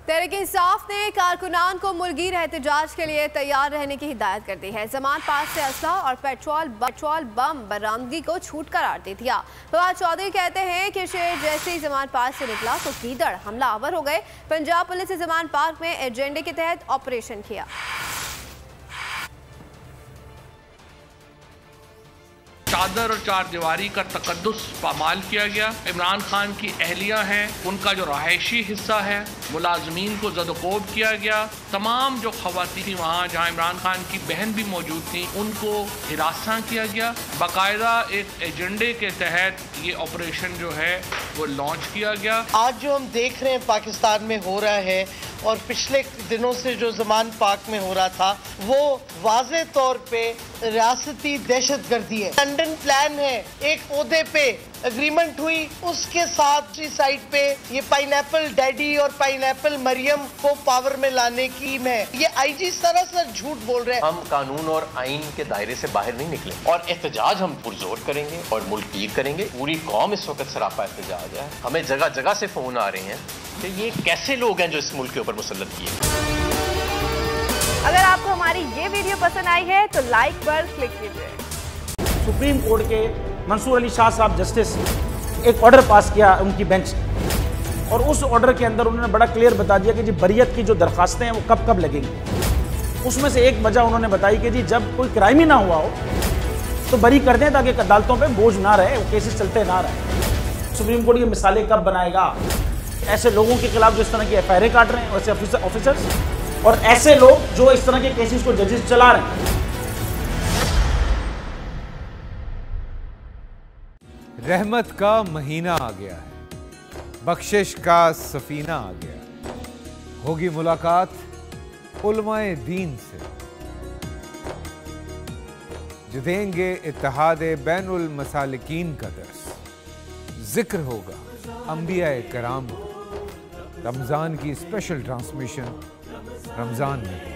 तहरीक इंसाफ ने कारकुनान को मुल्कीर एहतजाज के लिए तैयार रहने की हिदायत कर दी है। जमान पास से असला और पेट्रोल बम बरामदगी को छूट करार दे दिया। फवाद चौधरी कहते हैं कि शेर जैसे ही जमान पास से निकला तो गीदड़ हमलावर हो गए। पंजाब पुलिस ने जमान पार्क में एजेंडे के तहत ऑपरेशन किया। चादर और चार दीवारी का तकद्दुस पामाल किया गया। इमरान खान की अहलिया हैं, उनका जो रहायशी हिस्सा है मुलाजमीन को ज़दकोब किया गया। तमाम जो ख़वातीन थी वहाँ जहाँ इमरान खान की बहन भी मौजूद थी उनको हिरासत किया गया। बाकायदा एक एजेंडे के तहत ये ऑपरेशन जो है वो लॉन्च किया गया। आज जो हम देख रहे हैं पाकिस्तान में हो रहा है और पिछले दिनों से जो जमान पाक में हो रहा था वो वाज़े तौर पे रियासती दहशतगर्दी है। लंदन प्लान है, एक ओहदे पे एग्रीमेंट हुई, उसके साथ साइड पे ये पाइनएप्पल डैडी और पाइनएप्पल मरियम को पावर में लाने की है। ये आईजी सरासर झूठ बोल रहे हैं। हम कानून और आइन के दायरे से बाहर नहीं निकले और एहतजाज हम पुरजोर करेंगे और मुल्कीर करेंगे। पूरी कौम इस वक्त सरापा एहतजाज है। हमें जगह जगह से फोन आ रहे हैं कि ये कैसे लोग हैं जो इस मुल्क के ऊपर मुसल्लत किए। अगर आपको हमारी ये वीडियो पसंद आई है तो लाइक पर क्लिक कीजिए। सुप्रीम कोर्ट के मंसूर अली शाह साहब जस्टिस एक ऑर्डर पास किया उनकी बेंच और उस ऑर्डर के अंदर उन्होंने बड़ा क्लियर बता दिया कि जी बरियत की जो दरखास्तें हैं वो कब कब लगेंगी। उसमें से एक वजह उन्होंने बताई कि जी जब कोई क्राइम ही ना हुआ हो तो बरी कर दें ताकि अदालतों पे बोझ ना रहे, वो केसेस चलते ना रहे। सुप्रीम कोर्ट ये मिसालें कब बनाएगा? ऐसे लोगों के खिलाफ जो इस तरह की एफआईआर काट रहे हैं, ऐसे ऑफिसर्स और ऐसे लोग जो इस तरह के केसेस को जजेस चला रहे हैं। रहमत का महीना आ गया है, बख्शिश का सफीना आ गया। होगी मुलाकात उलमाए दीन से, जो देंगे इत्तेहादे बैनुल मसालिकीन का दर्स। जिक्र होगा अंबियाए कराम, रमज़ान की स्पेशल ट्रांसमिशन रमज़ान में।